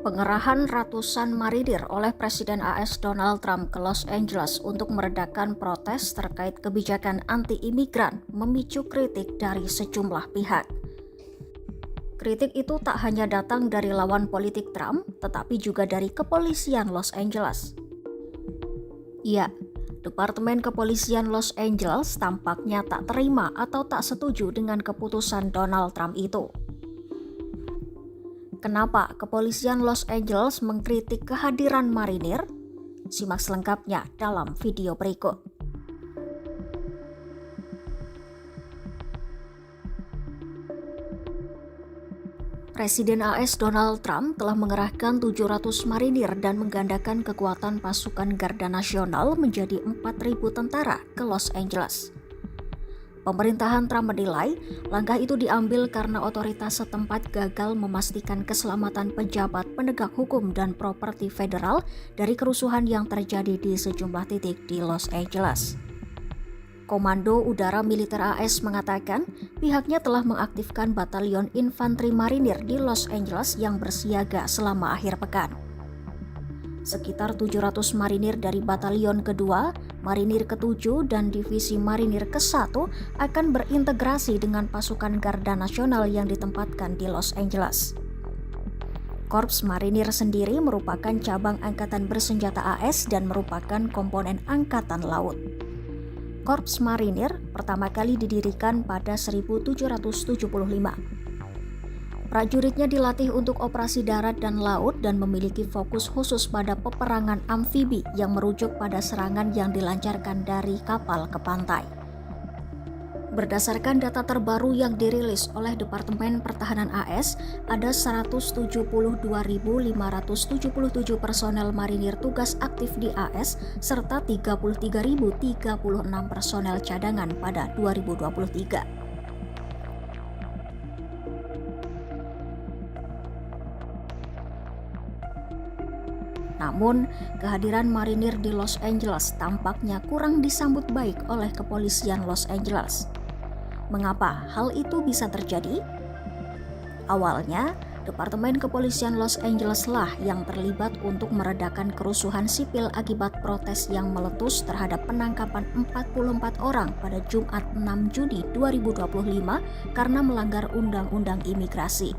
Pengerahan ratusan marinir oleh Presiden AS Donald Trump ke Los Angeles untuk meredakan protes terkait kebijakan anti-imigran memicu kritik dari sejumlah pihak. Kritik itu tak hanya datang dari lawan politik Trump, tetapi juga dari kepolisian Los Angeles. Ya, Departemen Kepolisian Los Angeles tampaknya tak terima atau tak setuju dengan keputusan Donald Trump itu. Kenapa kepolisian Los Angeles mengkritik kehadiran marinir? Simak selengkapnya dalam video berikut. Presiden AS Donald Trump telah mengerahkan 700 marinir dan menggandakan kekuatan pasukan Garda Nasional menjadi 4.000 tentara ke Los Angeles. Pemerintahan Trump menilai langkah itu diambil karena otoritas setempat gagal memastikan keselamatan pejabat penegak hukum dan properti federal dari kerusuhan yang terjadi di sejumlah titik di Los Angeles. Komando Udara Militer AS mengatakan pihaknya telah mengaktifkan batalion infanteri marinir di Los Angeles yang bersiaga selama akhir pekan. Sekitar 700 marinir dari batalion kedua, marinir ke-7 dan divisi marinir ke-1 akan berintegrasi dengan pasukan Garda Nasional yang ditempatkan di Los Angeles. Korps Marinir sendiri merupakan cabang angkatan bersenjata AS dan merupakan komponen angkatan laut. Korps Marinir pertama kali didirikan pada 1775. Prajuritnya dilatih untuk operasi darat dan laut dan memiliki fokus khusus pada peperangan amfibi yang merujuk pada serangan yang dilancarkan dari kapal ke pantai. Berdasarkan data terbaru yang dirilis oleh Departemen Pertahanan AS, ada 172.577 personel marinir tugas aktif di AS serta 33.036 personel cadangan pada 2023. Namun, kehadiran marinir di Los Angeles tampaknya kurang disambut baik oleh kepolisian Los Angeles. Mengapa hal itu bisa terjadi? Awalnya, Departemen Kepolisian Los Angeles lah yang terlibat untuk meredakan kerusuhan sipil akibat protes yang meletus terhadap penangkapan 44 orang pada Jumat 6 Juni 2025 karena melanggar Undang-Undang Imigrasi.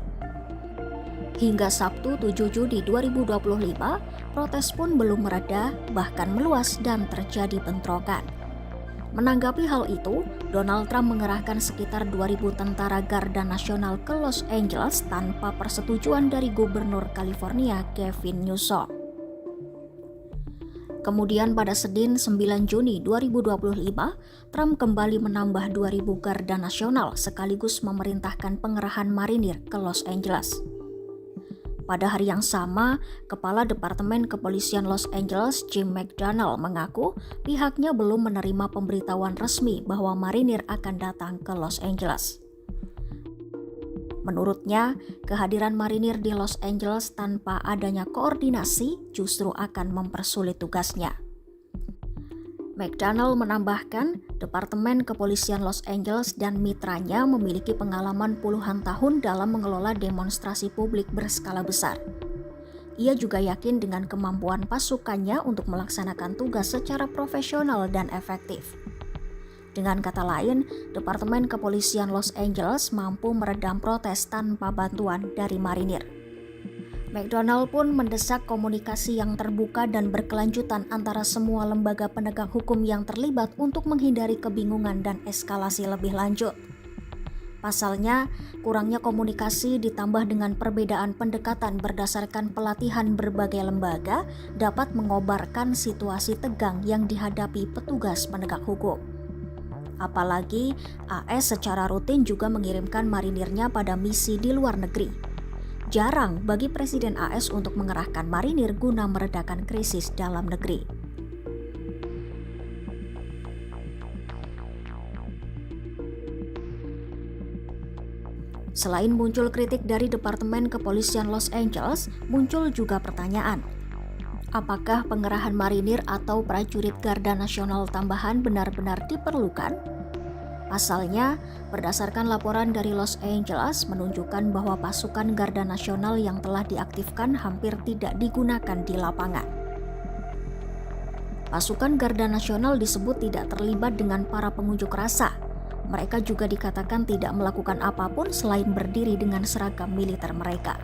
Hingga Sabtu 7 Juni 2025, protes pun belum mereda, bahkan meluas dan terjadi bentrokan. Menanggapi hal itu, Donald Trump mengerahkan sekitar 2.000 tentara Garda Nasional ke Los Angeles tanpa persetujuan dari Gubernur California Gavin Newsom. Kemudian pada Senin 9 Juni 2025, Trump kembali menambah 2.000 Garda Nasional sekaligus memerintahkan pengerahan marinir ke Los Angeles. Pada hari yang sama, Kepala Departemen Kepolisian Los Angeles Jim McDonnell mengaku pihaknya belum menerima pemberitahuan resmi bahwa marinir akan datang ke Los Angeles. Menurutnya, kehadiran marinir di Los Angeles tanpa adanya koordinasi justru akan mempersulit tugasnya. McDonnell menambahkan, Departemen Kepolisian Los Angeles dan mitranya memiliki pengalaman puluhan tahun dalam mengelola demonstrasi publik berskala besar. Ia juga yakin dengan kemampuan pasukannya untuk melaksanakan tugas secara profesional dan efektif. Dengan kata lain, Departemen Kepolisian Los Angeles mampu meredam protes tanpa bantuan dari marinir. McDonnell pun mendesak komunikasi yang terbuka dan berkelanjutan antara semua lembaga penegak hukum yang terlibat untuk menghindari kebingungan dan eskalasi lebih lanjut. Pasalnya, kurangnya komunikasi ditambah dengan perbedaan pendekatan berdasarkan pelatihan berbagai lembaga dapat mengobarkan situasi tegang yang dihadapi petugas penegak hukum. Apalagi, AS secara rutin juga mengirimkan marinirnya pada misi di luar negeri. Jarang bagi Presiden AS untuk mengerahkan marinir guna meredakan krisis dalam negeri. Selain muncul kritik dari Departemen Kepolisian Los Angeles, muncul juga pertanyaan. Apakah pengerahan marinir atau prajurit Garda Nasional tambahan benar-benar diperlukan? Pasalnya, berdasarkan laporan dari Los Angeles menunjukkan bahwa pasukan Garda Nasional yang telah diaktifkan hampir tidak digunakan di lapangan. Pasukan Garda Nasional disebut tidak terlibat dengan para pengunjuk rasa. Mereka juga dikatakan tidak melakukan apapun selain berdiri dengan seragam militer mereka.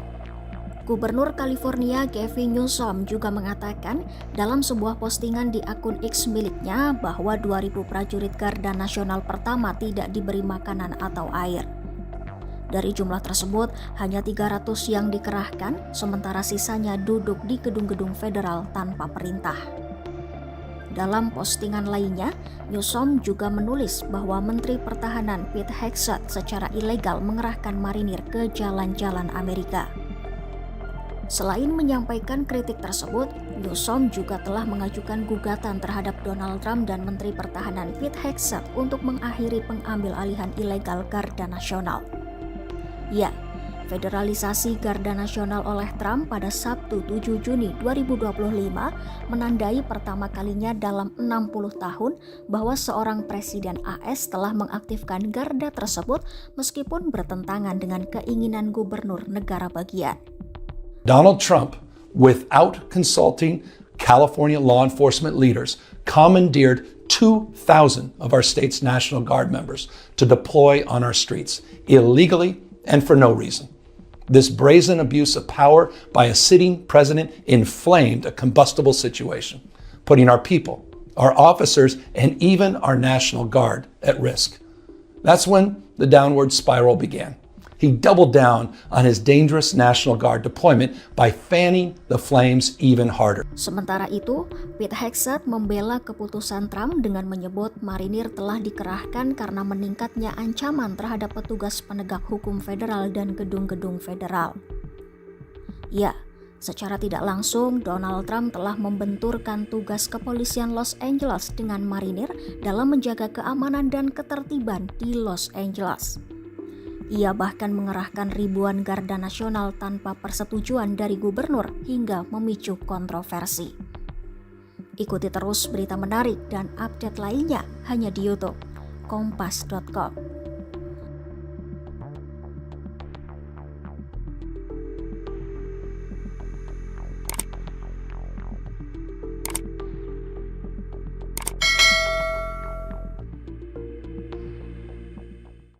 Gubernur California Gavin Newsom juga mengatakan dalam sebuah postingan di akun X miliknya bahwa 2.000 prajurit Garda Nasional pertama tidak diberi makanan atau air. Dari jumlah tersebut, hanya 300 yang dikerahkan, sementara sisanya duduk di gedung-gedung federal tanpa perintah. Dalam postingan lainnya, Newsom juga menulis bahwa Menteri Pertahanan Pete Hegseth secara ilegal mengerahkan marinir ke jalan-jalan Amerika. Selain menyampaikan kritik tersebut, Newsom juga telah mengajukan gugatan terhadap Donald Trump dan Menteri Pertahanan Pete Hegseth untuk mengakhiri pengambil alihan ilegal Garda Nasional. Ya, federalisasi Garda Nasional oleh Trump pada Sabtu 7 Juni 2025 menandai pertama kalinya dalam 60 tahun bahwa seorang presiden AS telah mengaktifkan Garda tersebut meskipun bertentangan dengan keinginan gubernur negara bagian. Donald Trump, without consulting California law enforcement leaders, commandeered 2,000 of our state's National Guard members to deploy on our streets illegally and for no reason. This brazen abuse of power by a sitting president inflamed a combustible situation, putting our people, our officers, and even our National Guard at risk. That's when the downward spiral began. He doubled down on his dangerous National Guard deployment by fanning the flames even harder. Sementara itu, Pete Hegseth membela keputusan Trump dengan menyebut marinir telah dikerahkan karena meningkatnya ancaman terhadap petugas penegak hukum federal dan gedung-gedung federal. Ya, secara tidak langsung Donald Trump telah membenturkan tugas kepolisian Los Angeles dengan marinir dalam menjaga keamanan dan ketertiban di Los Angeles. Ia bahkan mengerahkan ribuan Garda Nasional tanpa persetujuan dari gubernur hingga memicu kontroversi. Ikuti terus berita menarik dan update lainnya hanya di YouTube kompas.com.